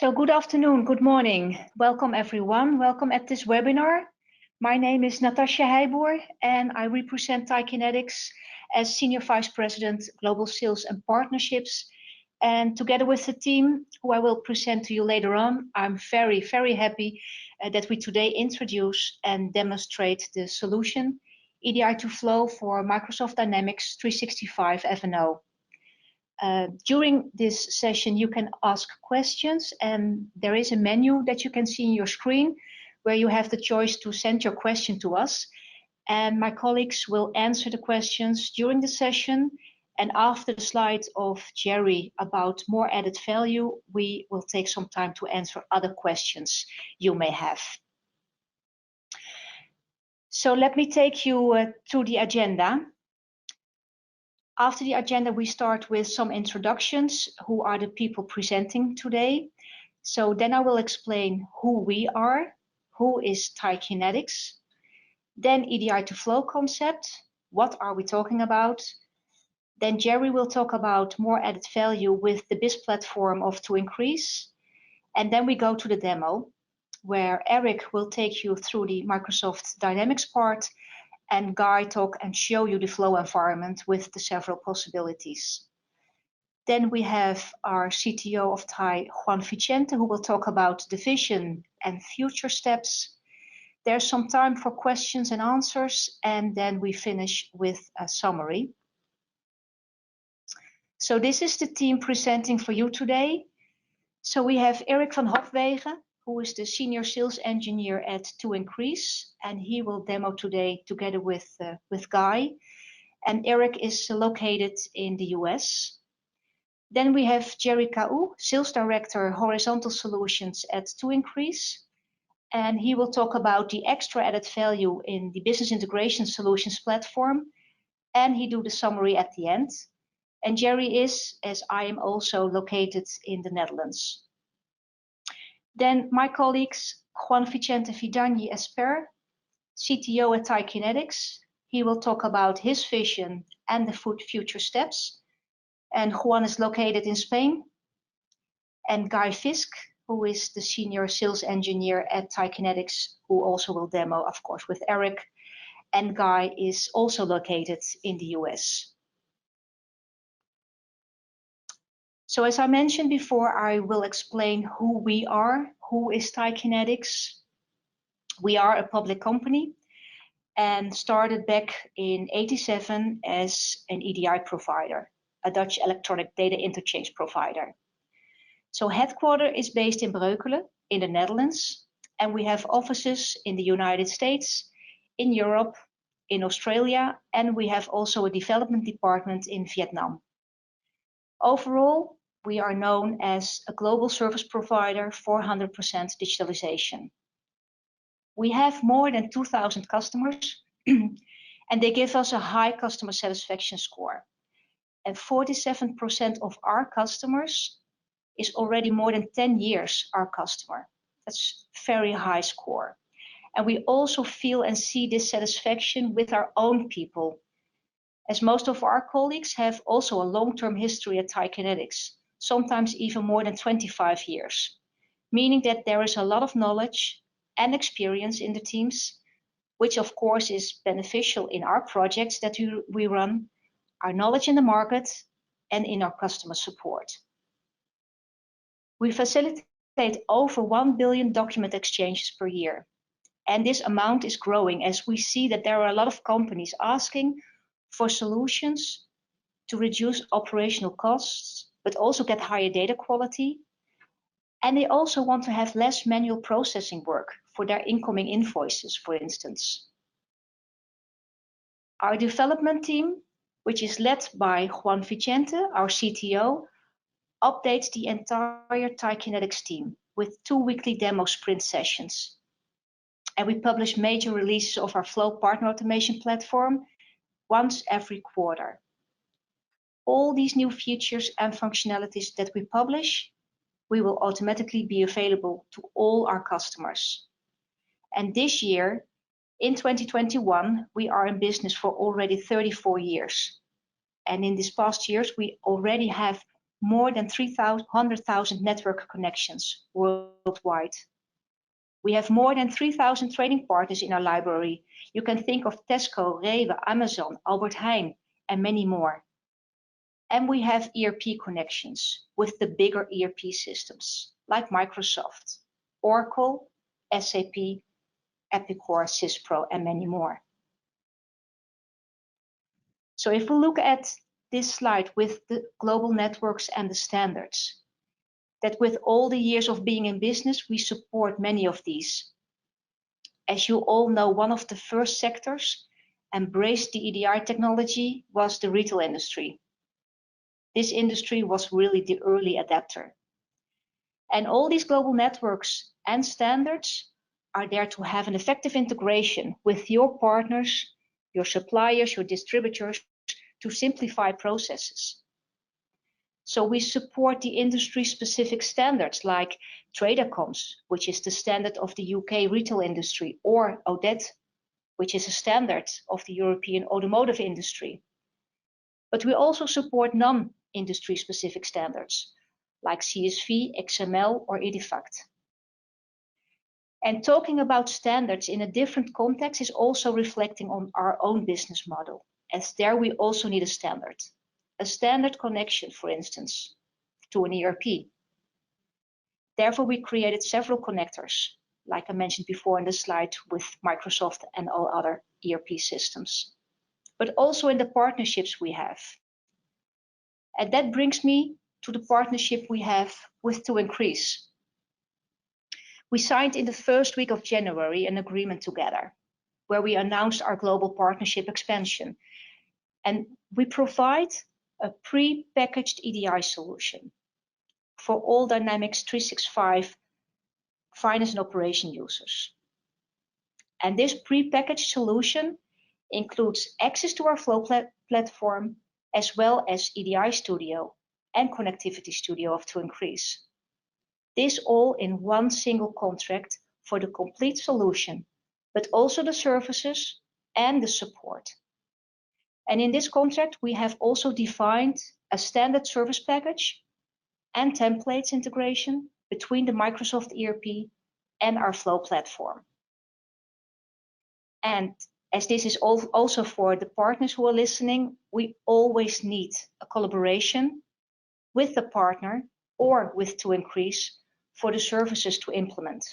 So good afternoon, good morning. Welcome everyone. Welcome at this webinar. My name is Natasja Heijboer and I represent TIE Kinetix as Senior Vice President, Global Sales and Partnerships. And together with the team, who I will present to you later on, I'm very, very happy that we today introduce and demonstrate the solution EDI2FLOW for Microsoft Dynamics 365 F&O. During this session, you can ask questions, and there is a menu that you can see on your screen where you have the choice to send your question to us. And my colleagues will answer the questions during the session. And after the slide of Jerry about more added value, we will take some time to answer other questions you may have. So let me take you to the agenda. After the agenda, we start with some introductions. Who are the people presenting today? So then I will explain who we are, who is TIE Kinetix, then EDI2FLOW concept, what are we talking about? Then Jerry will talk about more added value with the BIS platform of To-Increase. And then we go to the demo, where Eric will take you through the Microsoft Dynamics part, and Guy talk and show you the flow environment with the several possibilities. Then we have our CTO of TIE, Juan Vicente, who will talk about the vision and future steps. There's some time for questions and answers, and then we finish with a summary. So this is the team presenting for you today. So we have Eric van Hofwegen, who is the Senior Sales Engineer at To-Increase, and he will demo today together with Guy. And Eric is located in the US. Then we have Jerry Kau, Sales Director, Horizontal Solutions at To-Increase, and he will talk about the extra added value in the Business Integration Solutions platform, and he do the summary at the end. And Jerry is, as I am, also located in the Netherlands. Then my colleagues, Juan Vicente Vidani Esper, CTO at TIE Kinetix. He will talk about his vision and the future steps. And Juan is located in Spain. And Guy Fisk, who is the Senior Sales Engineer at TIE Kinetix, who also will demo, of course, with Eric. And Guy is also located in the US. So as I mentioned before, I will explain who we are. Who is TIE Kinetix? We are a public company and started back in '87 as an EDI provider, a Dutch electronic data interchange provider. So headquarters is based in Breukelen in the Netherlands, and we have offices in the United States, in Europe, in Australia, and we have also a development department in Vietnam. Overall, we are known as a global service provider for 100% digitalization. We have more than 2,000 customers, and they give us a high customer satisfaction score. And 47% of our customers is already more than 10 years our customer. That's a very high score. And we also feel and see this satisfaction with our own people, as most of our colleagues have also a long-term history at TIE Kinetix, sometimes even more than 25 years, meaning that there is a lot of knowledge and experience in the teams, which of course is beneficial in our projects that we run, our knowledge in the market, and in our customer support. We facilitate over 1 billion document exchanges per year. And this amount is growing as we see that there are a lot of companies asking for solutions to reduce operational costs, but also get higher data quality. And they also want to have less manual processing work for their incoming invoices, for instance. Our development team, which is led by Juan Vicente, our CTO, updates the entire TIE Kinetix team with 2 weekly demo sprint sessions. And we publish major releases of our Flow partner automation platform once every quarter. All these new features and functionalities that we publish, we will automatically be available to all our customers. And this year, in 2021, we are in business for already 34 years. And in these past years, we already have more than 300,000 network connections worldwide. We have more than 3,000 trading partners in our library. You can think of Tesco, Rewe, Amazon, Albert Heijn, and many more. And we have ERP connections with the bigger ERP systems like Microsoft, Oracle, SAP, Epicor, Syspro, and many more. So if we look at this slide with the global networks and the standards, that with all the years of being in business, we support many of these. As you all know, one of the first sectors embraced the EDI technology was the retail industry. This industry was really the early adapter. And all these global networks and standards are there to have an effective integration with your partners, your suppliers, your distributors, to simplify processes. So we support the industry-specific standards like Tradecoms, which is the standard of the UK retail industry, or ODET, which is a standard of the European automotive industry. But we also support non-industry specific standards like CSV, XML, or EDIFACT. And talking about standards in a different context is also reflecting on our own business model, as there we also need a standard connection, for instance, to an ERP. Therefore, we created several connectors, like I mentioned before in the slide, with Microsoft and all other ERP systems, but also in the partnerships we have. And that brings me to the partnership we have with TwoIncrease. We signed in the first week of January an agreement together, where we announced our global partnership expansion. And we provide a pre-packaged EDI solution for all Dynamics 365 finance and operation users. And this pre-packaged solution includes access to our Flow platform, as well as EDI Studio and Connectivity Studio of TwoIncrease. This all in one single contract for the complete solution, but also the services and the support. And in this contract, we have also defined a standard service package and templates integration between the Microsoft ERP and our Flow platform. And as this is also for the partners who are listening, we always need a collaboration with the partner or with TwoIncrease for the services to implement.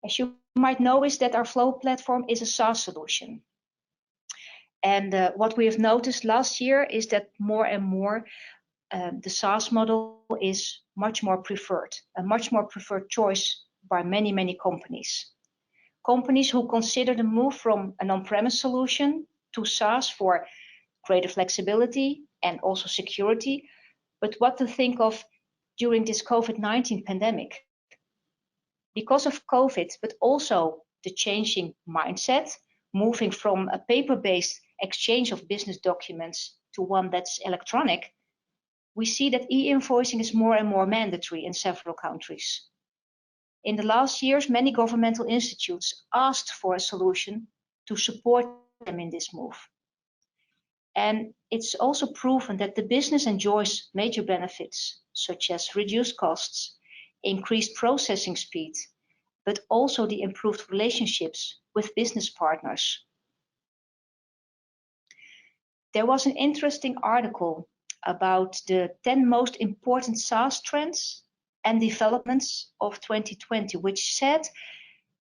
As you might know, is that our Flow platform is a SaaS solution. And what we have noticed last year is that more and more the SaaS model is much more preferred, a much more preferred choice by many, many companies. Companies who consider the move from an on-premise solution to SaaS for greater flexibility and also security, but what to think of during this COVID-19 pandemic. Because of COVID, but also the changing mindset, moving from a paper-based exchange of business documents to one that's electronic, we see that e-invoicing is more and more mandatory in several countries. In the last years, many governmental institutes asked for a solution to support them in this move. And it's also proven that the business enjoys major benefits, such as reduced costs, increased processing speed, but also the improved relationships with business partners. There was an interesting article about the 10 most important SaaS trends and developments of 2020, which said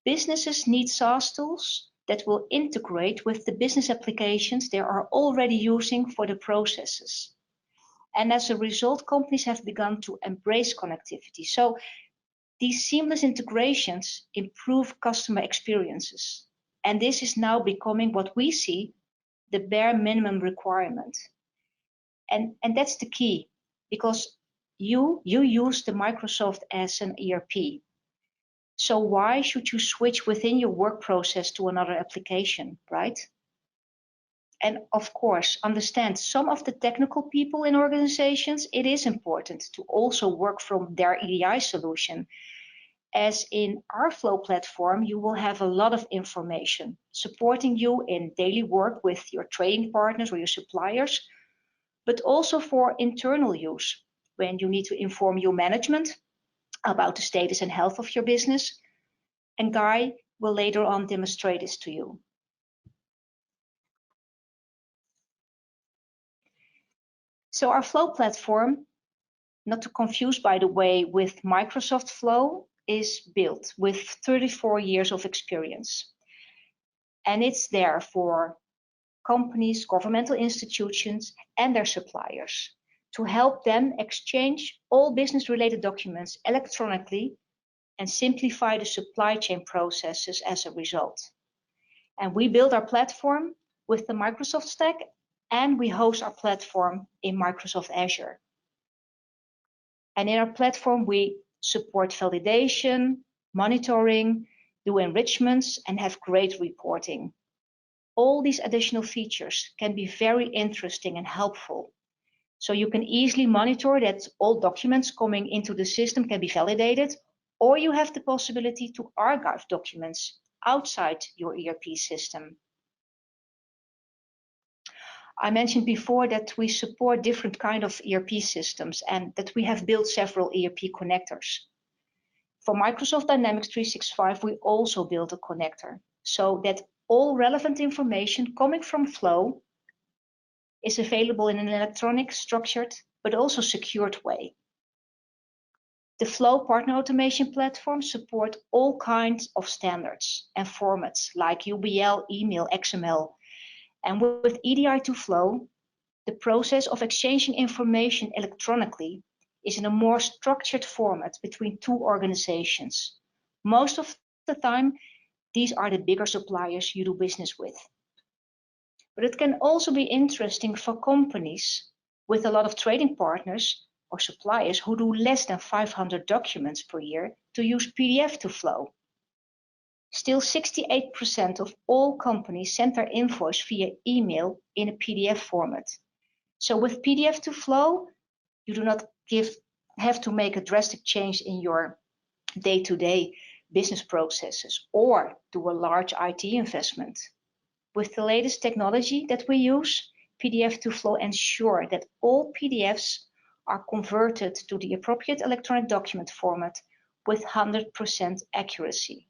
businesses need SaaS tools that will integrate with the business applications they are already using for the processes. And as a result, companies have begun to embrace connectivity. So these seamless integrations improve customer experiences. And this is now becoming what we see the bare minimum requirement. And that's the key, because you use the Microsoft as an ERP. So why should you switch within your work process to another application, right? And of course, understand some of the technical people in organizations, it is important to also work from their EDI solution. As in our Flow platform, you will have a lot of information supporting you in daily work with your trading partners or your suppliers, but also for internal use when you need to inform your management about the status and health of your business. And Guy will later on demonstrate this to you. So our Flow platform, not to confuse by the way with Microsoft Flow, is built with 34 years of experience. And it's there for companies, governmental institutions, and their suppliers to help them exchange all business-related documents electronically and simplify the supply chain processes as a result. And we build our platform with the Microsoft stack, and we host our platform in Microsoft Azure. And in our platform, we support validation, monitoring, do enrichments, and have great reporting. All these additional features can be very interesting and helpful. So you can easily monitor that all documents coming into the system can be validated, or you have the possibility to archive documents outside your ERP system. I mentioned before that we support different kinds of ERP systems and that we have built several ERP connectors. For Microsoft Dynamics 365, we also built a connector so that all relevant information coming from Flow is available in an electronic, structured, but also secured way. The Flow Partner Automation Platform supports all kinds of standards and formats like UBL, email, XML. And with EDI2FLOW, the process of exchanging information electronically is in a more structured format between two organizations. Most of the time, these are the bigger suppliers you do business with. But it can also be interesting for companies with a lot of trading partners or suppliers who do less than 500 documents per year to use PDF2FLOW. Still, 68% of all companies send their invoice via email in a PDF format. So with PDF2FLOW, you do not have to make a drastic change in your day-to-day business processes or do a large IT investment. With the latest technology that we use, PDF2FLOW ensures that all PDFs are converted to the appropriate electronic document format with 100% accuracy.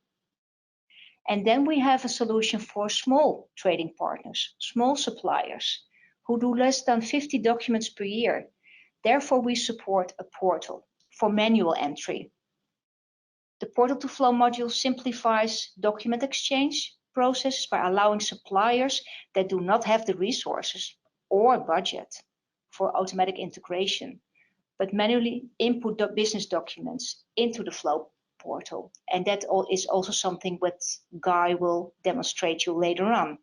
And then we have a solution for small trading partners, small suppliers, who do less than 50 documents per year. Therefore, we support a portal for manual entry. The Portal2FLOW module simplifies document exchange processes by allowing suppliers that do not have the resources or budget for automatic integration, but manually input the business documents into the Flow portal. And that is also something that Guy will demonstrate you later on.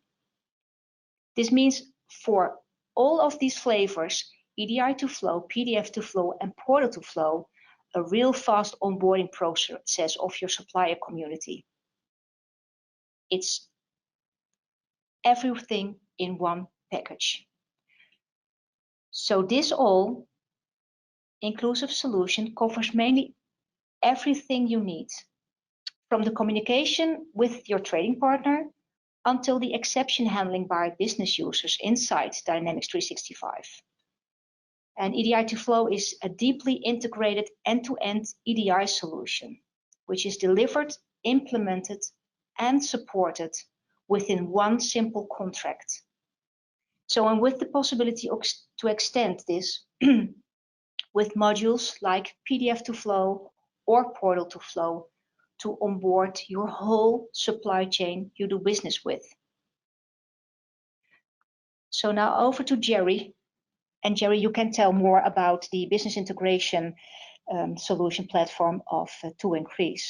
This means for all of these flavors, EDI2FLOW, PDF2FLOW, and Portal2FLOW, a real fast onboarding process of your supplier community. It's everything in one package. So this all inclusive solution covers mainly everything you need, from the communication with your trading partner until the exception handling by business users inside Dynamics 365. And EDI2FLOW is a deeply integrated end-to-end EDI solution, which is delivered, implemented, and supported within one simple contract. So, and with the possibility to extend this with modules like PDF2FLOW or Portal2FLOW to onboard your whole supply chain you do business with. So now over to Jerry. And Jerry, you can tell more about the business integration solution platform of 2Increase.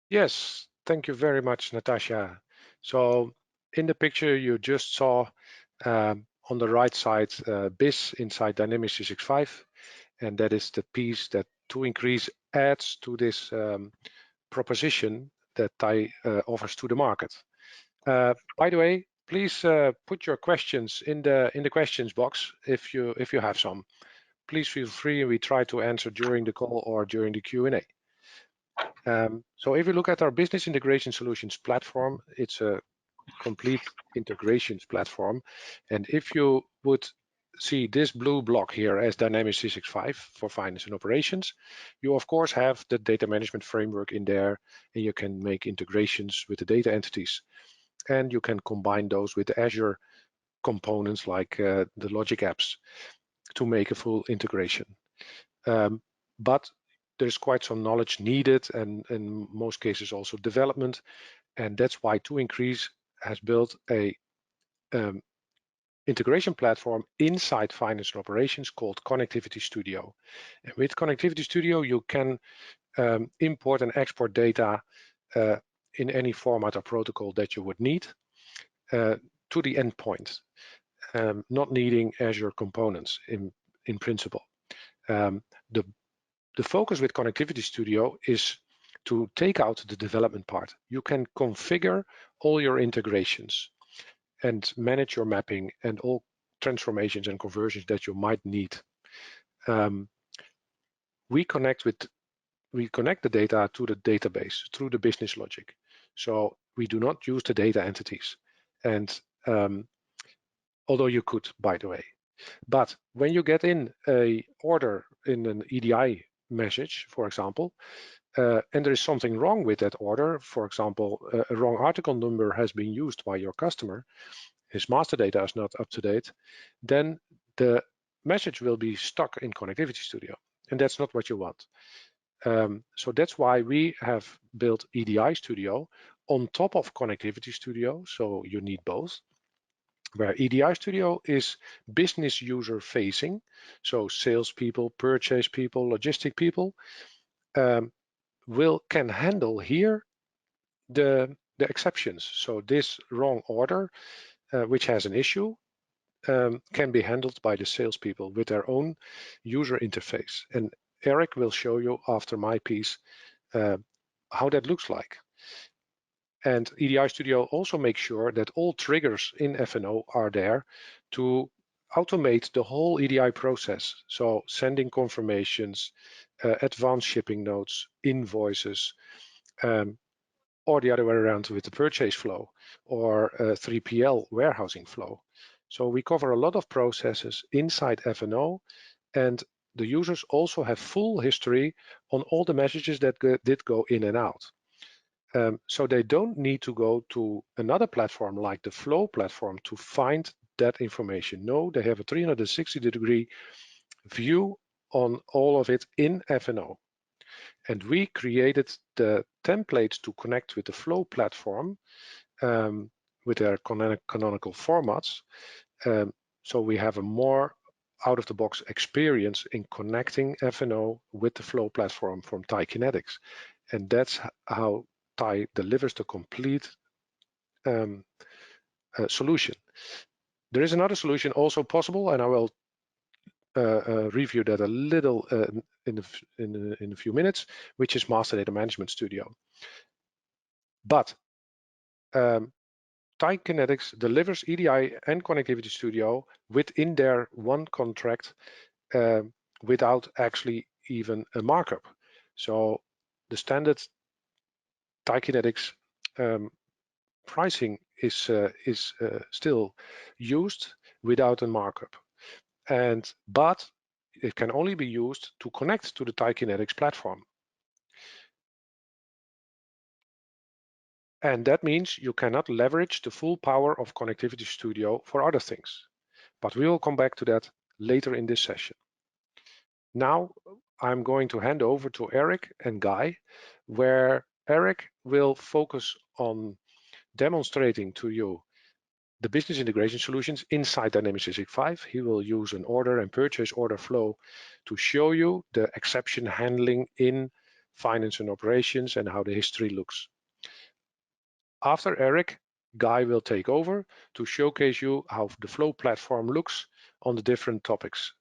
Yes, thank you very much, Natasha. So in the picture you just saw on the right side, BIS inside Dynamics 365, and that is the piece that 2Increase adds to this proposition that TIE offers to the market. By the way, please put your questions in the questions box if you have some. Please feel free. We try to answer during the call or during the Q&A. So if you look at our business integration solutions platform, it's a complete integrations platform. And if you would see this blue block here as Dynamics 365 for finance and operations, you of course have the data management framework in there, and you can make integrations with the data entities, and you can combine those with the Azure components like the logic apps to make a full integration. But there's quite some knowledge needed, and in most cases also development, and that's why 2increase has built a integration platform inside finance and operations called Connectivity Studio. And with Connectivity Studio, you can import and export data in any format or protocol that you would need to the endpoint, not needing Azure components in principle. The focus with Connectivity Studio is to take out the development part. You can configure all your integrations and manage your mapping and all transformations and conversions that you might need. We connect the data to the database through the business logic. So we do not use the data entities. And although you could, by the way. But when you get in a order in an EDI message, for example, and there is something wrong with that order, for example, a wrong article number has been used by your customer, his master data is not up to date, then the message will be stuck in Connectivity Studio, and that's not what you want. So that's why we have built EDI Studio on top of Connectivity Studio, so you need both, where EDI Studio is business user facing, so salespeople, purchase people, logistic people can handle here the exceptions. So this wrong order, which has an issue, can be handled by the salespeople with their own user interface. And Eric will show you after my piece how that looks like. And EDI Studio also makes sure that all triggers in F&O are there to automate the whole EDI process. So sending confirmations, advanced shipping notes, invoices, or the other way around with the purchase flow or 3PL warehousing flow. So we cover a lot of processes inside F&O, and the users also have full history on all the messages that did go in and out. So they don't need to go to another platform like the Flow platform to find that information. No, they have a 360-degree view on all of it in F&O. And we created the templates to connect with the Flow platform with their canonical formats. So we have a more out-of-the-box experience in connecting F&O with the Flow platform from TIE Kinetix. And that's how TIE delivers the complete solution. There is another solution also possible, and I will review that a little in a few minutes, which is Master Data Management Studio. But TIE Kinetix delivers EDI and Connectivity Studio within their one contract without actually even a markup. So the standard TIE Kinetix pricing is still used without a markup, but it can only be used to connect to the TIE Kinetix platform. And that means you cannot leverage the full power of Connectivity Studio for other things. But we will come back to that later in this session. Now I'm going to hand over to Eric and Guy, where Eric will focus on demonstrating to you the business integration solutions inside Dynamics 365. He will use an order and purchase order flow to show you the exception handling in finance and operations and how the history looks. After Eric, Guy will take over to showcase you how the Flow platform looks on the different topics,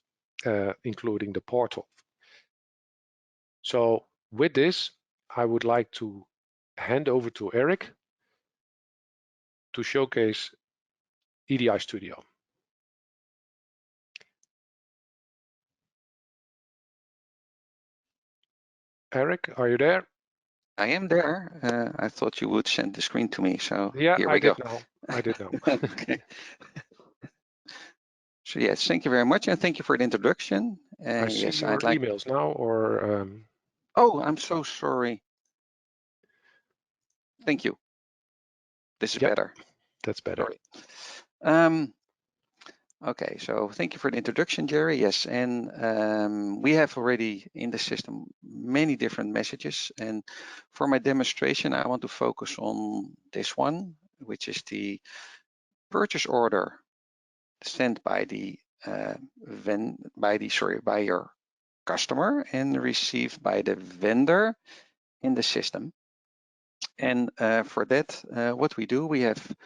including the portal. So with this, I would like to hand over to Eric to showcase EDI Studio. Eric, are you there? I am there. I thought you would send the screen to me, so yeah, here we go. I did know. Okay. So yes, thank you very much, and thank you for the introduction. I see Yes, your I'd like. emails now, or Oh, I'm so sorry. Thank you. This is yep, better. that's better. Sorry. Okay, so thank you for the introduction, Jerry. Yes, and we have already in the system many different messages. And for my demonstration, I want to focus on this one, which is the purchase order sent by the by your customer and received by the vendor in the system. And for that, what we do, we have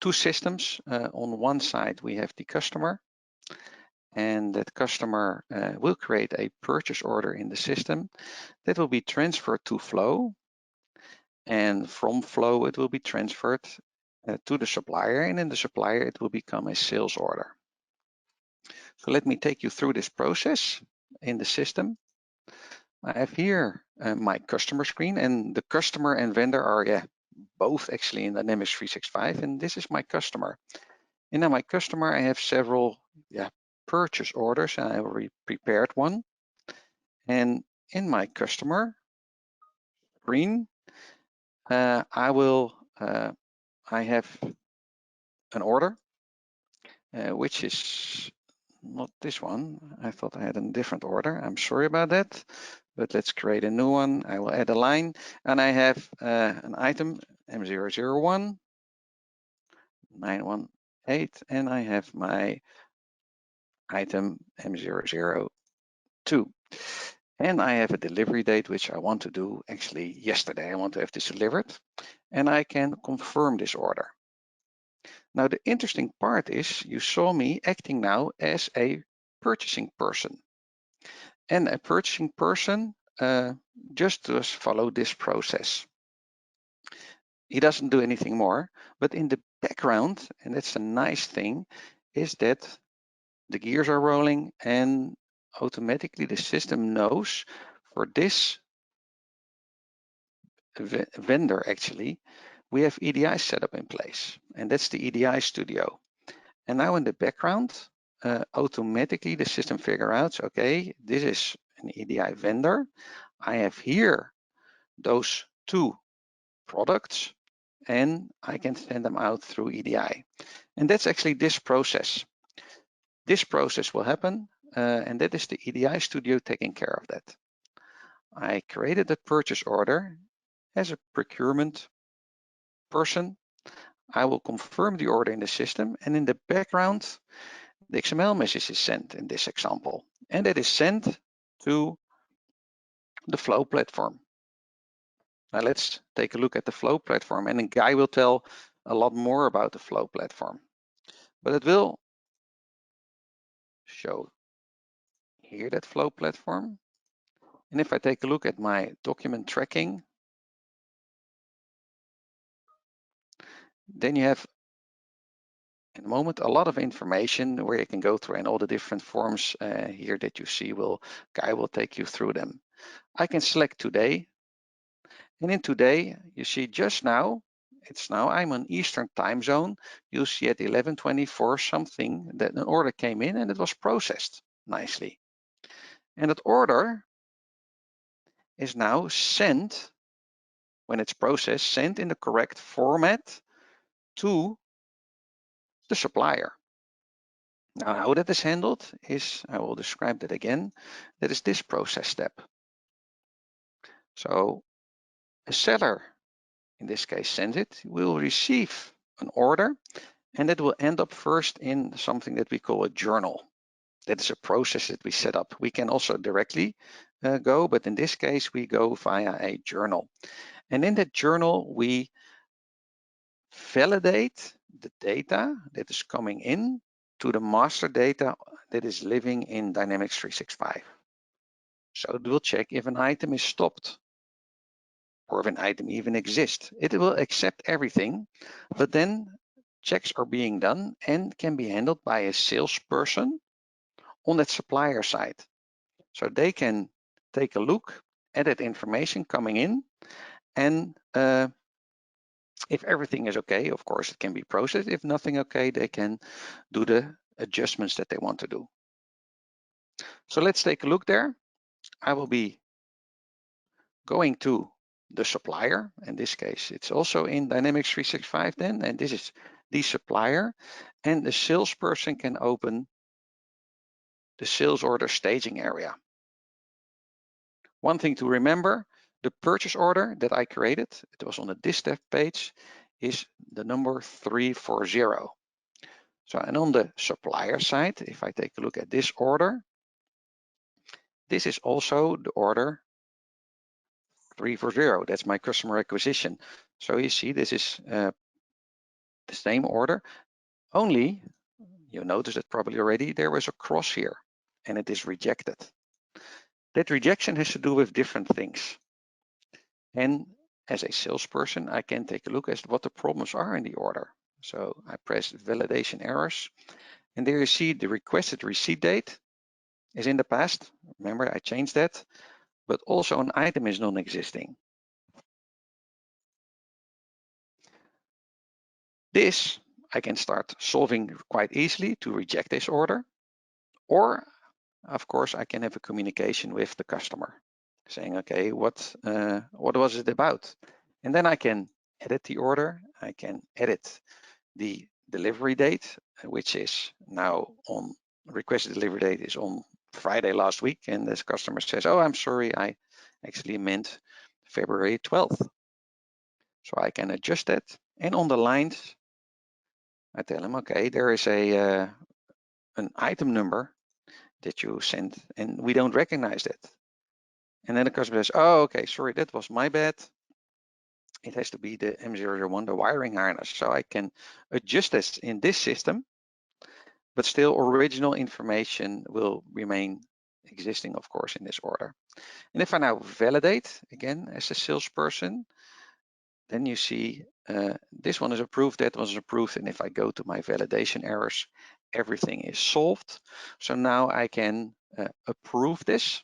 two systems. On one side, we have the customer, and that customer will create a purchase order in the system that will be transferred to Flow, and from Flow it will be transferred to the supplier, and in the supplier it will become a sales order. So let me take you through this process in the system. I have here my customer screen, and the customer and vendor are both actually in Dynamics 365, and this is my customer. And in my customer I have several purchase orders, and I already prepared one. And in my customer screen, I have an order, which is not this one. I thought I had a different order. I'm sorry about that, but let's create a new one. I will add a line, and I have an item M001 918, and I have my item M002. And I have a delivery date, which I want to do actually yesterday. I want to have this delivered, and I can confirm this order. Now, the interesting part is you saw me acting now as a purchasing person. And a purchasing person just does follow this process. He doesn't do anything more, but in the background, and that's a nice thing, is that the gears are rolling and automatically the system knows for this vendor actually, we have EDI set up in place, and that's the EDI Studio. And now in the background, automatically the system figure out, okay, this is an EDI vendor. I have here those two products, and I can send them out through EDI. And that's actually this process. This process will happen, and that is the EDI Studio taking care of that. I created a purchase order as a procurement person. I will confirm the order in the system, and in the background, the XML message is sent in this example, and it is sent to the Flow platform. Now let's take a look at the Flow platform, and then Guy will tell a lot more about the Flow platform, but it will show here that Flow platform. And if I take a look at my document tracking, then you have in a moment a lot of information where you can go through, and all the different forms here that you see Guy will take you through them. I can select today, and in today you see just now I'm on Eastern time zone. You'll see at 11:24 something that an order came in and it was processed nicely, and that order is now sent, when it's processed, sent in the correct format to the supplier. Now, how that is handled is, I will describe that again. That is this process step. So a seller, in this case, sends it, will receive an order, and it will end up first in something that we call a journal. That is a process that we set up. We can also directly go, but in this case, we go via a journal. And in that journal, we validate the data that is coming in to the master data that is living in Dynamics 365. So it will check if an item is stopped or if an item even exists. It will accept everything, but then checks are being done and can be handled by a salesperson on that supplier side. So they can take a look at that information coming in, and if everything is okay, of course, it can be processed. If nothing okay, they can do the adjustments that they want to do. So let's take a look there. I will be going to the supplier. In this case, it's also in Dynamics 365 then, and this is the supplier. And the salesperson can open the sales order staging area. One thing to remember, the purchase order that I created, it was on the distaff page, is the number 340. So, and on the supplier side, if I take a look at this order, this is also the order 340. That's my customer acquisition. So you see, this is the same order, only you noticed it probably already, there was a cross here and it is rejected. That rejection has to do with different things. And as a salesperson, I can take a look at what the problems are in the order. So I press validation errors, and there you see the requested receipt date is in the past. Remember, I changed that, but also an item is non-existing. This I can start solving quite easily to reject this order, or of course I can have a communication with the customer saying, okay, what was it about? And then I can edit the order. I can edit the delivery date, which is now on requested delivery date is on Friday last week. And this customer says, oh, I'm sorry, I actually meant February 12th. So I can adjust that. And on the lines, I tell him, okay, there is an item number that you sent and we don't recognize that. And then the customer says, oh, okay, sorry, that was my bad. It has to be the M001, the wiring harness. So I can adjust this in this system, but still original information will remain existing, of course, in this order. And if I now validate, again, as a salesperson, then you see this one is approved, that one is approved. And if I go to my validation errors, everything is solved. So now I can approve this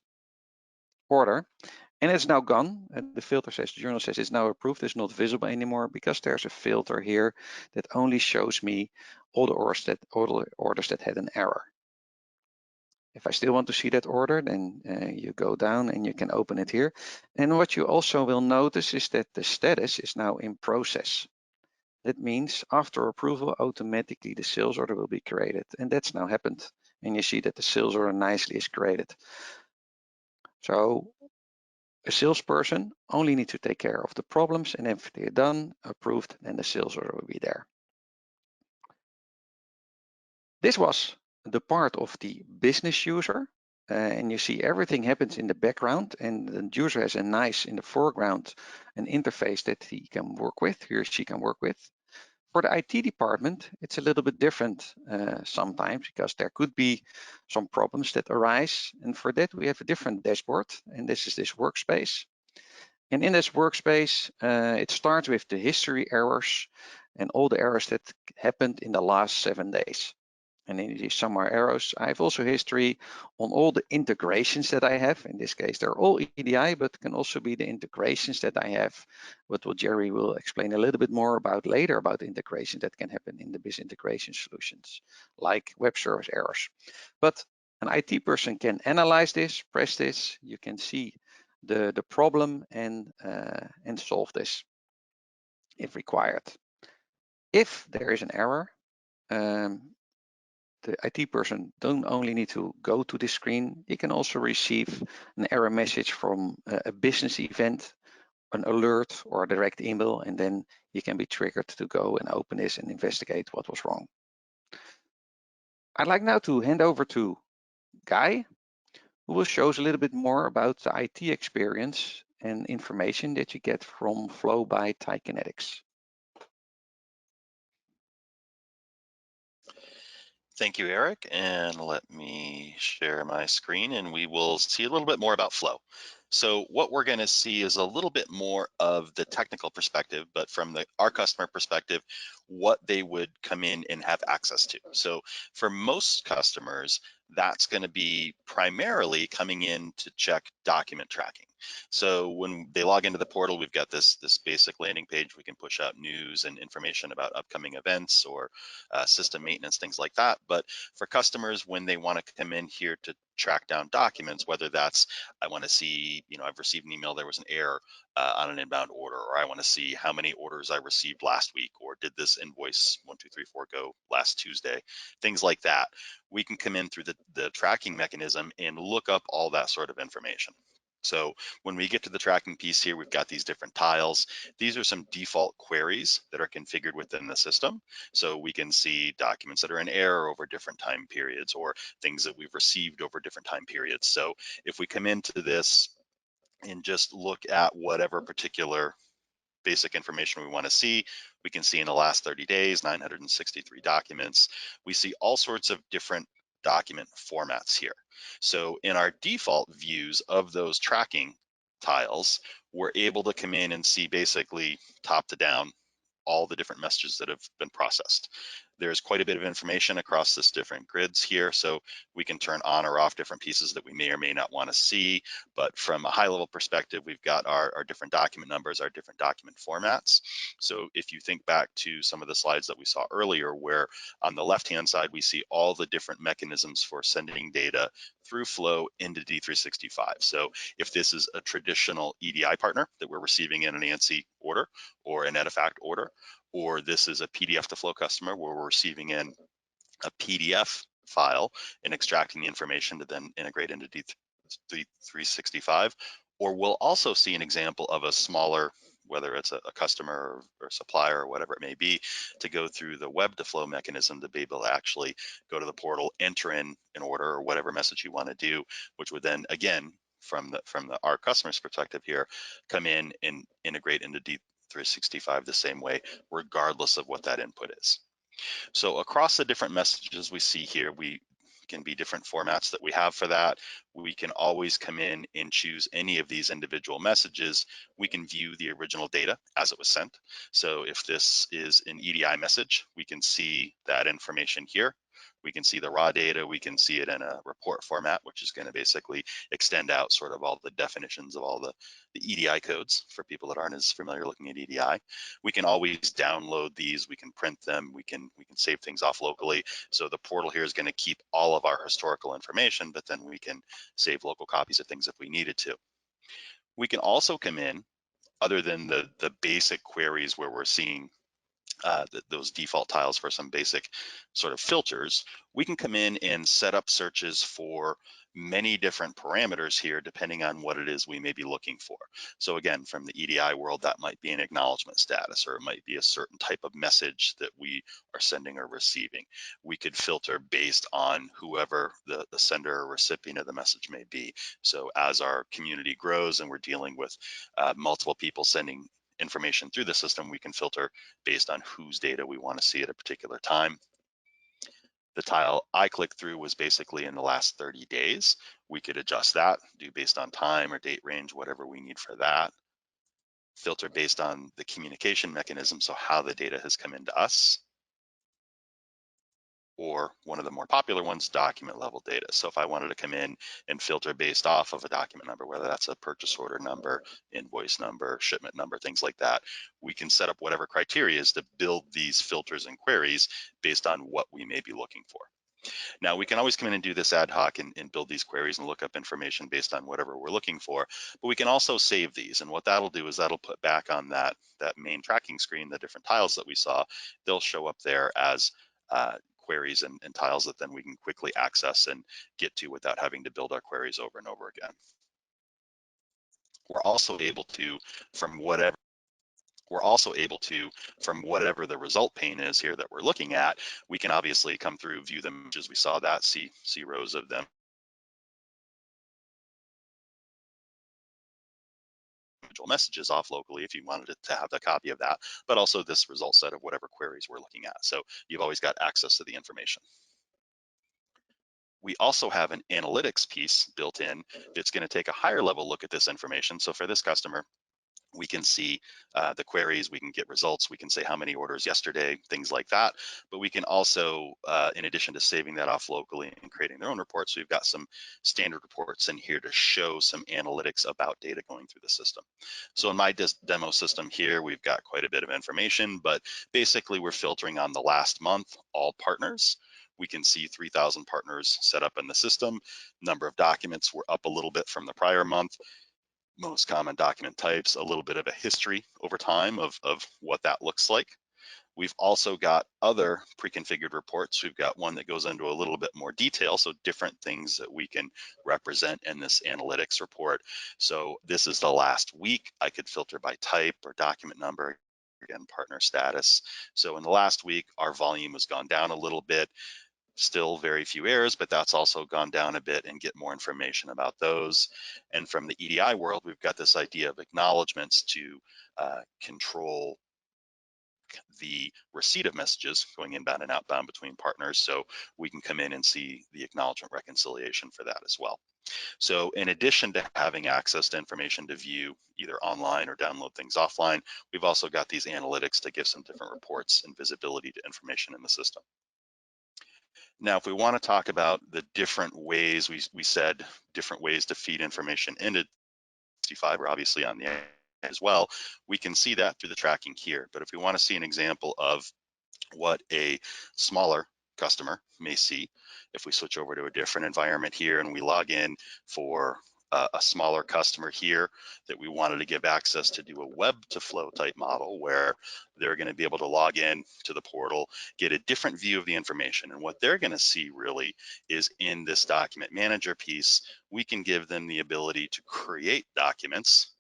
order. And it's now gone. And the filter says, the journal says it's now approved. It's not visible anymore because there's a filter here that only shows me all the orders that had an error. If I still want to see that order, then you go down and you can open it here. And what you also will notice is that the status is now in process. That means after approval, automatically the sales order will be created. And that's now happened. And you see that the sales order nicely is created. So a salesperson only needs to take care of the problems, and if they're done, approved, then the sales order will be there. This was the part of the business user, and you see everything happens in the background, and the user has a nice, in the foreground, an interface that he can work with, he or she can work with. For the IT department, it's a little bit different sometimes because there could be some problems that arise, and for that we have a different dashboard, and this is this workspace. And in this workspace, it starts with the history errors and all the errors that happened in the last 7 days. And in these summer arrows, I have also history on all the integrations that I have. In this case, they're all EDI, but can also be the integrations that I have. What Jerry will explain a little bit more about later about integration that can happen in the business integration solutions, like web service errors. But an IT person can analyze this, press this, you can see the problem and solve this if required. If there is an error, the IT person don't only need to go to this screen, you can also receive an error message from a business event, an alert or a direct email, and then you can be triggered to go and open this and investigate what was wrong. I'd like now to hand over to Guy, who will show us a little bit more about the IT experience and information that you get from Flow by TIE Kinetix. Thank you, Eric. And let me share my screen and we will see a little bit more about Flow. So what we're going to see is a little bit more of the technical perspective, but from our customer perspective, what they would come in and have access to. So for most customers, that's going to be primarily coming in to check document tracking. So when they log into the portal, we've got this basic landing page. We can push out news and information about upcoming events or system maintenance, things like that. But for customers, when they want to come in here to track down documents, whether that's, I want to see, I've received an email, there was an error on an inbound order, or I want to see how many orders I received last week, or did this invoice 1234 go last Tuesday, things like that. We can come in through the tracking mechanism and look up all that sort of information. So when we get to the tracking piece here, we've got these different tiles. These are some default queries that are configured within the system. So we can see documents that are in error over different time periods, or things that we've received over different time periods. So if we come into this and just look at whatever particular basic information we want to see, we can see in the last 30 days, 963 documents. We see all sorts of different document formats here. So in our default views of those tracking tiles, we're able to come in and see basically top to down all the different messages that have been processed. There's quite a bit of information across this different grids here, so we can turn on or off different pieces that we may or may not want to see. But from a high level perspective, we've got our different document numbers, our different document formats. So if you think back to some of the slides that we saw earlier, where on the left-hand side, we see all the different mechanisms for sending data through Flow into D365. So if this is a traditional EDI partner that we're receiving in an ANSI order or an EDIFACT order, or this is a PDF2FLOW customer where we're receiving in a PDF file and extracting the information to then integrate into D365, or we'll also see an example of a smaller, whether it's a customer or supplier or whatever it may be, to go through the web-to-flow mechanism to be able to actually go to the portal, enter in an order or whatever message you want to do, which would then, again, from our customer's perspective here, come in and integrate into D365 the same way, regardless of what that input is. So across the different messages we see here, we can be different formats that we have for that. We can always come in and choose any of these individual messages. We can view the original data as it was sent. So if this is an EDI message, we can see that information here. We can see the raw data, we can see it in a report format, which is going to basically extend out sort of all the definitions of all the EDI codes for people that aren't as familiar looking at EDI. We can always download these, we can print them, we can save things off locally. So the portal here is going to keep all of our historical information, but then we can save local copies of things if we needed to. We can also come in, other than the basic queries where we're seeing those default tiles for some basic sort of filters, we can come in and set up searches for many different parameters here, depending on what it is we may be looking for. So again, from the EDI world, that might be an acknowledgement status, or it might be a certain type of message that we are sending or receiving. We could filter based on whoever the sender or recipient of the message may be. So as our community grows and we're dealing with multiple people sending information through the system, we can filter based on whose data we want to see at a particular time. The tile I clicked through was basically in the last 30 days. We could adjust that, do based on time or date range, whatever we need for that. Filter based on the communication mechanism, so how the data has come into us. Or one of the more popular ones, document level data. So if I wanted to come in and filter based off of a document number, whether that's a purchase order number, invoice number, shipment number, things like that, we can set up whatever criteria is to build these filters and queries based on what we may be looking for. Now, we can always come in and do this ad hoc and build these queries and look up information based on whatever we're looking for, but we can also save these. And what that'll do is that'll put back on that main tracking screen, the different tiles that we saw, they'll show up there as queries and tiles that then we can quickly access and get to without having to build our queries over and over again. We're also able to, from whatever the result pane is here that we're looking at, we can obviously come through, view them as we saw that, see rows of them. Messages off locally if you wanted to have a copy of that, but also this result set of whatever queries we're looking at. So you've always got access to the information. We also have an analytics piece built in that's going to take a higher level look at this information. So for this customer, We can see the queries, we can get results, we can say how many orders yesterday, things like that. But we can also, in addition to saving that off locally and creating their own reports, we've got some standard reports in here to show some analytics about data going through the system. So in my demo system here, we've got quite a bit of information, but basically we're filtering on the last month, all partners. We can see 3,000 partners set up in the system. Number of documents were up a little bit from the prior month. Most common document types, a little bit of a history over time of what that looks like. We've also got other pre-configured reports. We've got one that goes into a little bit more detail, so different things that we can represent in this analytics report. So this is the last week. I could filter by type or document number, again, partner status. So in the last week, our volume has gone down a little bit. Still very few errors, but that's also gone down a bit, and get more information about those. And from the EDI world, we've got this idea of acknowledgements to control the receipt of messages going inbound and outbound between partners. So we can come in and see the acknowledgement reconciliation for that as well. So in addition to having access to information to view either online or download things offline, we've also got these analytics to give some different reports and visibility to information in the system. Now, if we want to talk about the different ways, we said different ways to feed information into 65, or obviously on the as well, we can see that through the tracking here. But if we want to see an example of what a smaller customer may see, if we switch over to a different environment here and we log in for a smaller customer here that we wanted to give access to do a web to flow type model where they're going to be able to log in to the portal, get a different view of the information. And what they're going to see really is in this document manager piece, we can give them the ability to create documents,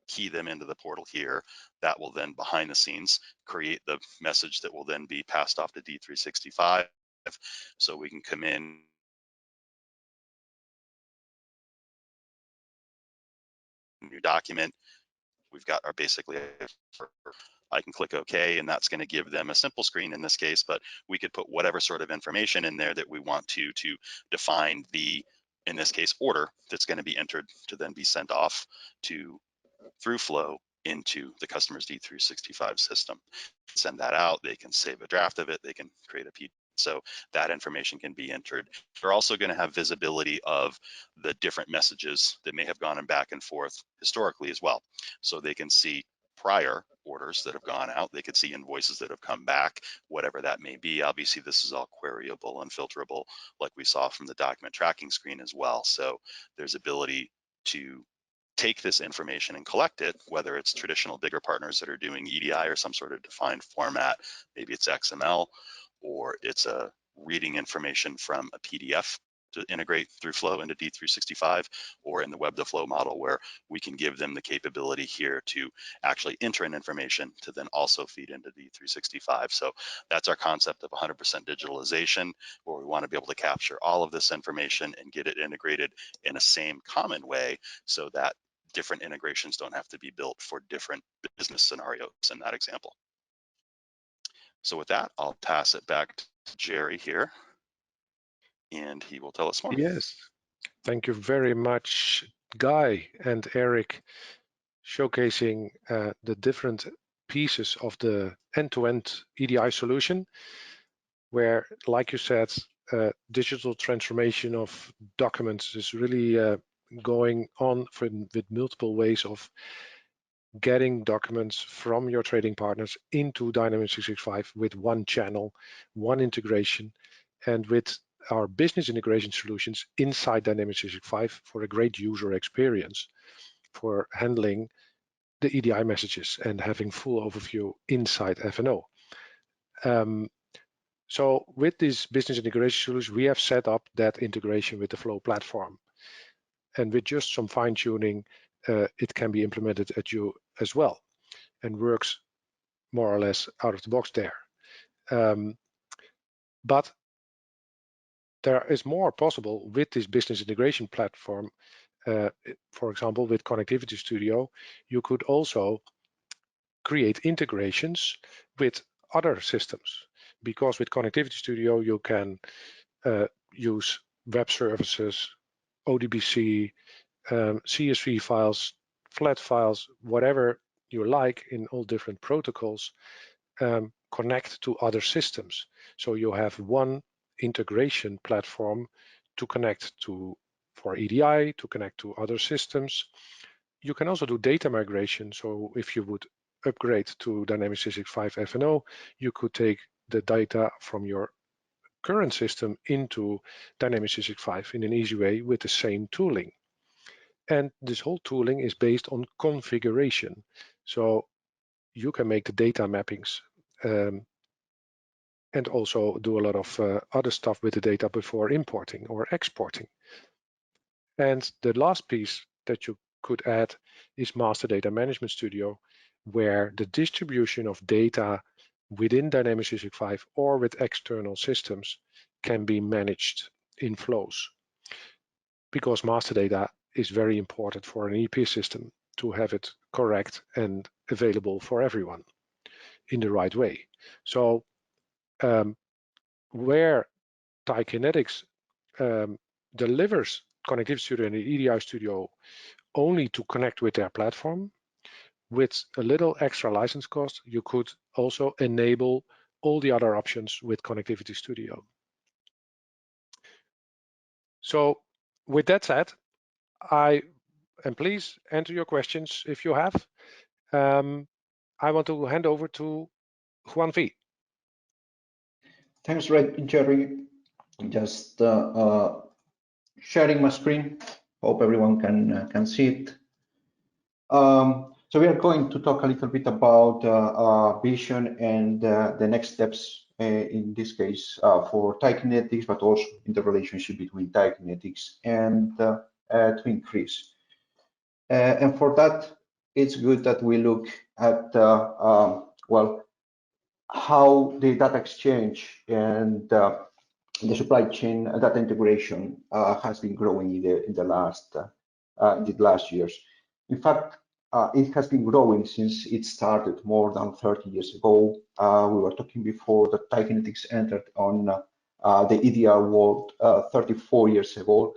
key them into the portal here. That will then behind the scenes create the message that will then be passed off to D365. So we can come in new document. We've got our basically, I can click OK, and that's going to give them a simple screen in this case, but we could put whatever sort of information in there that we want to define the, in this case, order that's going to be entered to then be sent off through Flow into the customer's D365 system. Send that out, they can save a draft of it, they can create a PDF. So that information can be entered. They're also going to have visibility of the different messages that may have gone back and forth historically as well. So they can see prior orders that have gone out, they could see invoices that have come back, whatever that may be. Obviously, this is all queryable and filterable like we saw from the document tracking screen as well. So there's ability to take this information and collect it, whether it's traditional bigger partners that are doing EDI or some sort of defined format, maybe it's XML, or it's reading information from a PDF to integrate through Flow into D365, or in the web to flow model where we can give them the capability here to actually enter in information to then also feed into D365. So that's our concept of 100% digitalization, where we want to be able to capture all of this information and get it integrated in a same common way so that different integrations don't have to be built for different business scenarios in that example. So with that, I'll pass it back to Jerry here, and he will tell us more. Yes, thank you very much, Guy and Eric, showcasing the different pieces of the end-to-end EDI solution, where, like you said, digital transformation of documents is really going on with multiple ways of getting documents from your trading partners into Dynamics 365 with one channel, one integration, and with our business integration solutions inside Dynamics 365 for a great user experience for handling the EDI messages and having full overview inside F&O. So with this business integration solution, we have set up that integration with the Flow platform. And with just some fine tuning, it can be implemented at you as well and works more or less out of the box there. But there is more possible with this business integration platform. For example, with Connectivity Studio, you could also create integrations with other systems, because with Connectivity Studio, you can use web services, ODBC, CSV files, flat files, whatever you like in all different protocols connect to other systems. So you have one integration platform to connect to for EDI, to connect to other systems. You can also do data migration. So if you would upgrade to Dynamics 365 F&O, you could take the data from your current system into Dynamics 365 in an easy way with the same tooling. And this whole tooling is based on configuration. So you can make the data mappings and also do a lot of other stuff with the data before importing or exporting. And the last piece that you could add is Master Data Management Studio, where the distribution of data within Dynamics 365 or with external systems can be managed in flows. Because master data is very important for an EP system to have it correct and available for everyone in the right way. So where TIE Kinetix delivers Connectivity Studio and the EDI Studio only to connect with their platform, with a little extra license cost, you could also enable all the other options with Connectivity Studio. So with that said, and please enter your questions if you have. I want to hand over to Juan V. Thanks, Jerry. Just sharing my screen. Hope everyone can see it. So we are going to talk a little bit about Vision and the next steps in this case for TIE Kinetix, but also in the relationship between TIE Kinetix and Twin Crease. And for that, it's good that we look at well, how the data exchange and the supply chain data integration has been growing in the last years. In fact, it has been growing since it started more than 30 years ago. We were talking before that TIE Kinetix entered on the EDI world 34 years ago,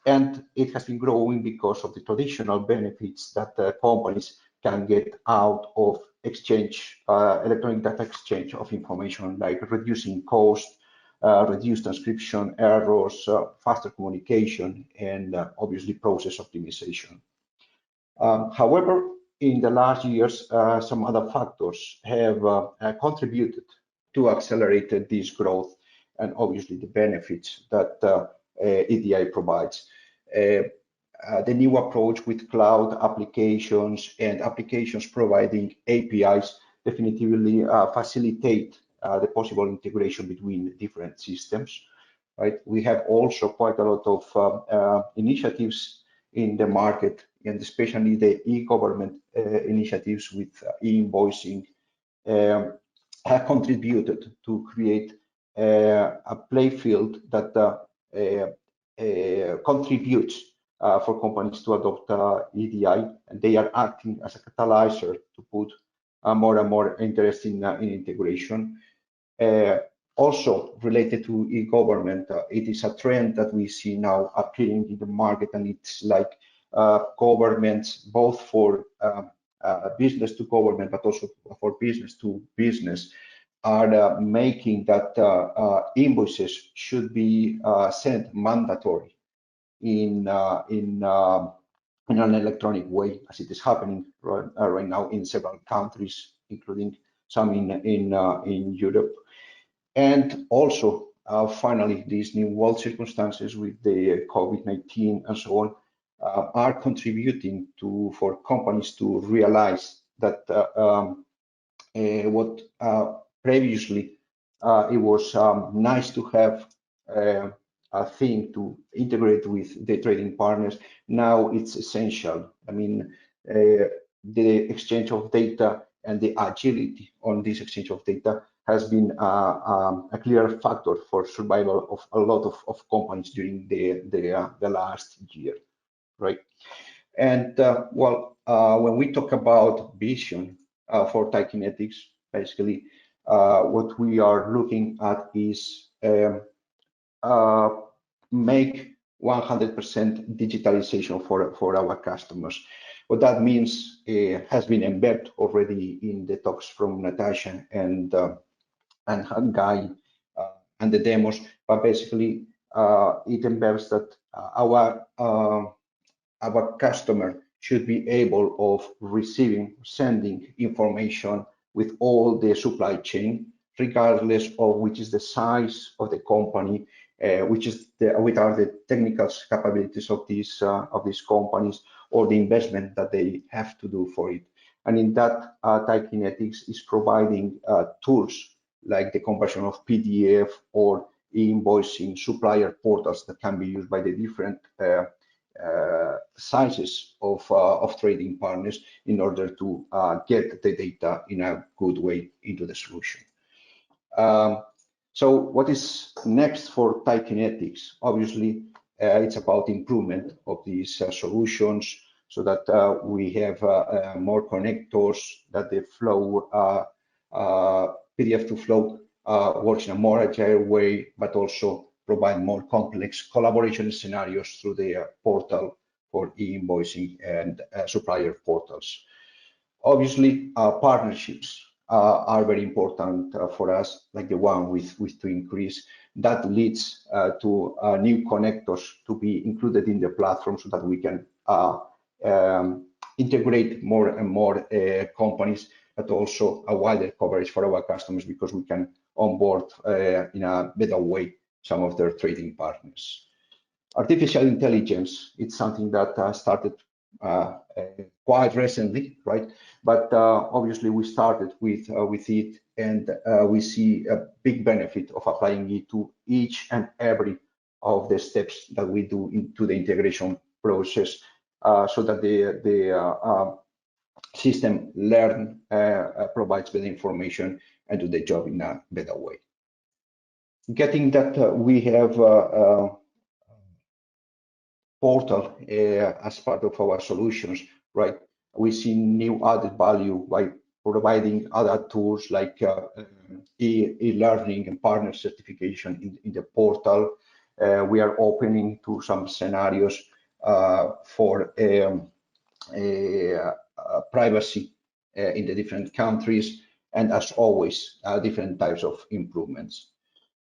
and it has been growing because of the traditional benefits that companies can get out of exchange, electronic data exchange of information, like reducing cost, reduced transcription errors, faster communication, and obviously process optimization. However, in the last years, some other factors have contributed to accelerate this growth and obviously the benefits that EDI provides. The new approach with cloud applications and applications providing APIs definitively facilitate the possible integration between different systems. Right? We have also quite a lot of initiatives in the market, and especially the e-government initiatives with e-invoicing have contributed to create a playfield that contributes for companies to adopt EDI, and they are acting as a catalyzer to put more and more interest in integration. Also related to e-government, it is a trend that we see now appearing in the market, and it's like governments, both for business to government, but also for business to business, are making that invoices should be sent mandatory in an electronic way, as it is happening right now in several countries, including some in Europe. And also, finally, these new world circumstances with the COVID-19 and so on are contributing for companies to realize that what previously it was nice to have a thing to integrate with the trading partners, now it's essential. I mean, the exchange of data and the agility on this exchange of data has been a clear factor for survival of a lot of companies during the last year, right? And well, when we talk about Vision for TIE Kinetix, basically what we are looking at is make 100% digitalization for our customers. What that means has been embedded already in the talks from Natasha and Guy and the demos, but basically it embeds that our customer should be able of receiving, sending information with all the supply chain, regardless of which is the size of the company, which are the technical capabilities of these companies, or the investment that they have to do for it. And in that, TIE Kinetix is providing tools like the conversion of PDF or invoicing supplier portals that can be used by the different sizes of trading partners in order to get the data in a good way into the solution. So what is next for TIE Kinetix? Obviously, it's about improvement of these solutions so that we have more connectors, that the flow PDF2FLOW works in a more agile way, but also provide more complex collaboration scenarios through the portal for e-invoicing and supplier portals. Obviously, partnerships are very important for us, like the one with To Increase. That leads to new connectors to be included in the platform so that we can integrate more and more companies, but also a wider coverage for our customers, because we can onboard in a better way some of their trading partners. Artificial intelligence, it's something that started quite recently, right? But obviously we started with it, and we see a big benefit of applying it to each and every of the steps that we do into the integration process, so that the system provides better information and do the job in a better way. Getting that we have portal as part of our solutions, right? We see new added value by providing other tools like e-learning and partner certification in the portal. We are opening to some scenarios for privacy in the different countries, and as always, different types of improvements.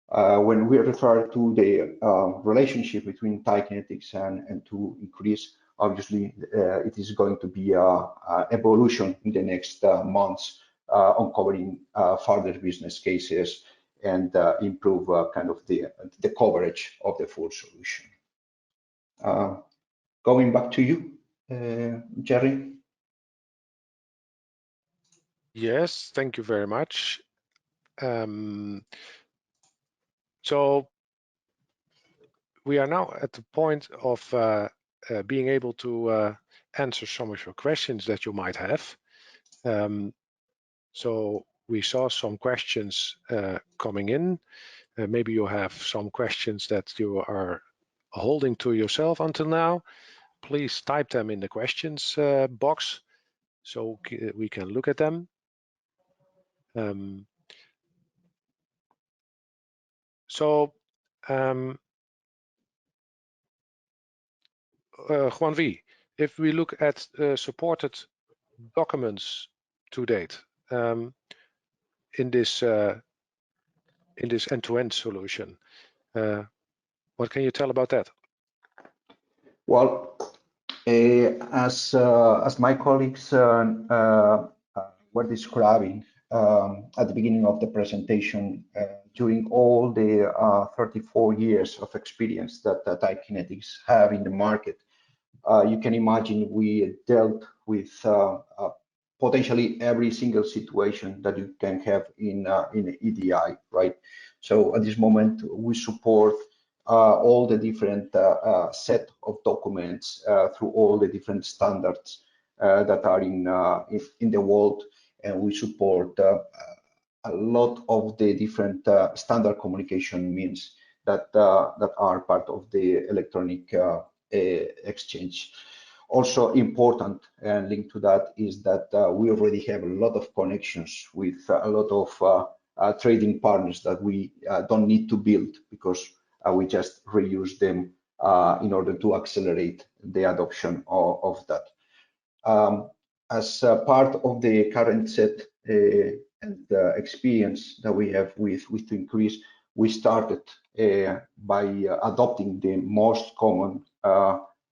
When we refer to the relationship between TIE Kinetix and To Increase, obviously it is going to be an evolution in the next months, uncovering further business cases and improve kind of the coverage of the full solution. Going back to you, Jerry. Yes, thank you very much. So we are now at the point of being able to answer some of your questions that you might have. So we saw some questions coming in. Maybe you have some questions that you are holding to yourself until now. Please type them in the questions box so we can look at them. Juan V, if we look at supported documents to date in this end-to-end solution, what can you tell about that? Well, as my colleagues were describing at the beginning of the presentation, during all the 34 years of experience that TIE Kinetix have in the market, you can imagine we dealt with potentially every single situation that you can have in EDI, right? So at this moment, we support all the different set of documents through all the different standards that are in the world, and we support a lot of the different standard communication means that are part of the electronic exchange. Also important and linked to that is that we already have a lot of connections with a lot of trading partners that we don't need to build, because we just reuse them in order to accelerate the adoption of that. As part of the current set and experience that we have with To Increase, we started by adopting the most common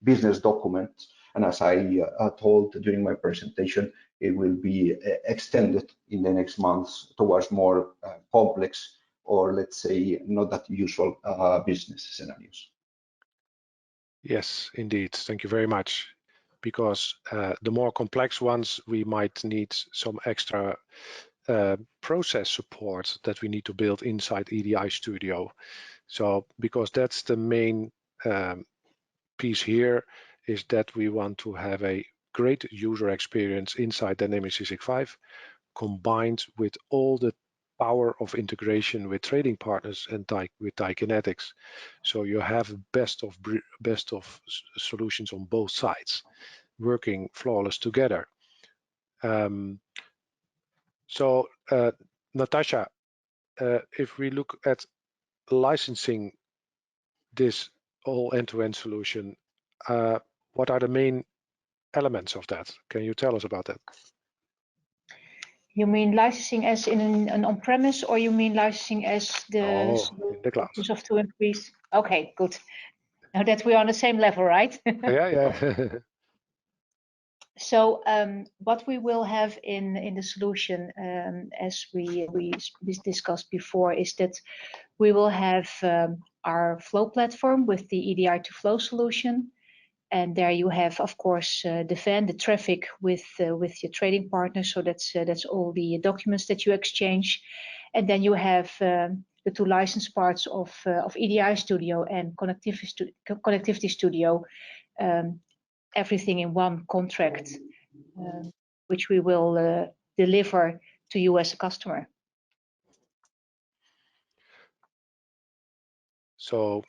business documents. And as I told during my presentation, it will be extended in the next months towards more complex, or let's say not that usual business scenarios. Yes, indeed. Thank you very much. Because the more complex ones, we might need some extra process support that we need to build inside EDI Studio. So because that's the main piece here, is that we want to have a great user experience inside Dynamics 365, combined with all the power of integration with trading partners and with TIE Kinetix. So you have best of solutions on both sides, working flawless together. So Natasha, if we look at licensing this whole end-to-end solution, what are the main elements of that? Can you tell us about that? You mean licensing as in an on-premise, or you mean licensing as in the cloud of To Increase? Okay, good. Now that we're on the same level, right? Yeah. So what we will have in the solution, as we discussed before, is that we will have our flow platform with the EDI2FLOW solution. And there you have, of course, the traffic with your trading partner. So that's all the documents that you exchange. And then you have the two license parts of EDI Studio and Connectivity Studio, everything in one contract, which we will deliver to you as a customer. So,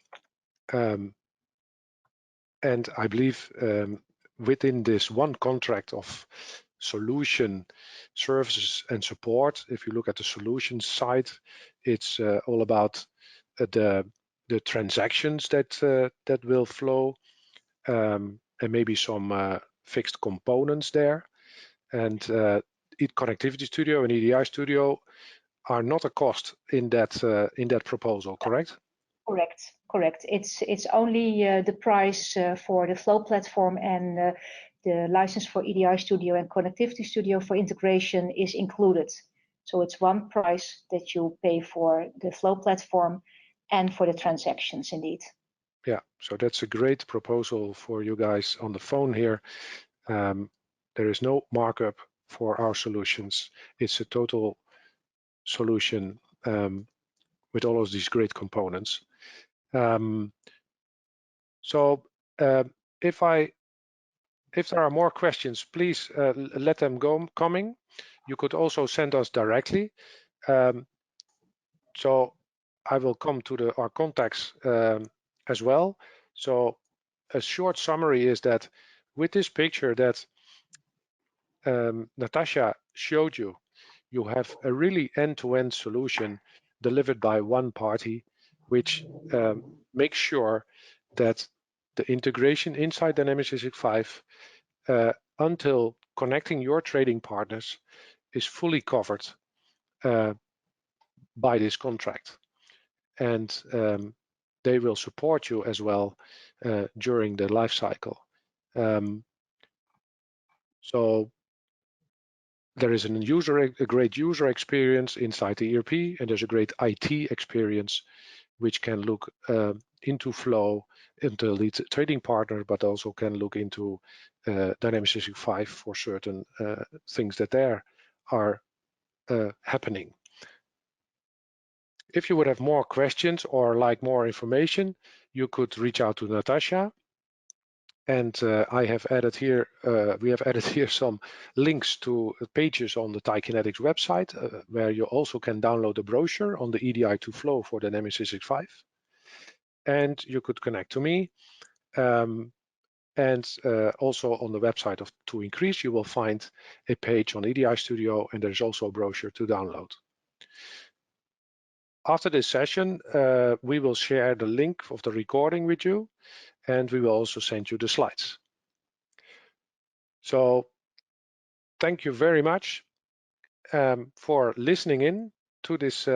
and I believe within this one contract of solution, services, and support, if you look at the solution side, it's all about the transactions that will flow, and maybe some fixed components there. And Connectivity Studio and EDI Studio are not a cost in that proposal, correct? Correct. It's only the price for the Flow platform, and the license for EDI Studio and Connectivity Studio for integration is included. So it's one price that you pay for the Flow platform and for the transactions, indeed. Yeah, so that's a great proposal for you guys on the phone here. There is no markup for our solutions. It's a total solution with all of these great components. So if there are more questions, please let them go coming. You could also send us directly. So I will come to our contacts as well. So a short summary is that with this picture that Natasha showed you, you have a really end-to-end solution delivered by one party, which makes sure that the integration inside Dynamics 365 until connecting your trading partners is fully covered by this contract. And they will support you as well during the life cycle. So there is a great user experience inside the ERP, and there's a great IT experience which can look into Flow, into the trading partner, but also can look into Dynamics 365 for certain things that there are happening. If you would have more questions or like more information, you could reach out to Natasha. And I have added here, we have added here some links to pages on the TIE Kinetix website, where you also can download the brochure on the EDI2FLOW for Dynamics 365. And you could connect to me. And also on the website of To Increase, you will find a page on EDI Studio, and there's also a brochure to download. After this session, we will share the link of the recording with you. and we will also send you the slides. So thank you very much for listening in to this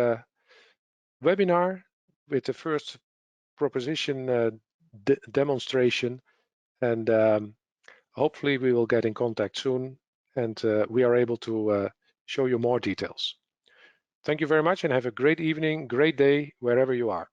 webinar with the first proposition demonstration, and hopefully we will get in contact soon and we are able to show you more details. Thank you very much and have a great evening, great day, wherever you are.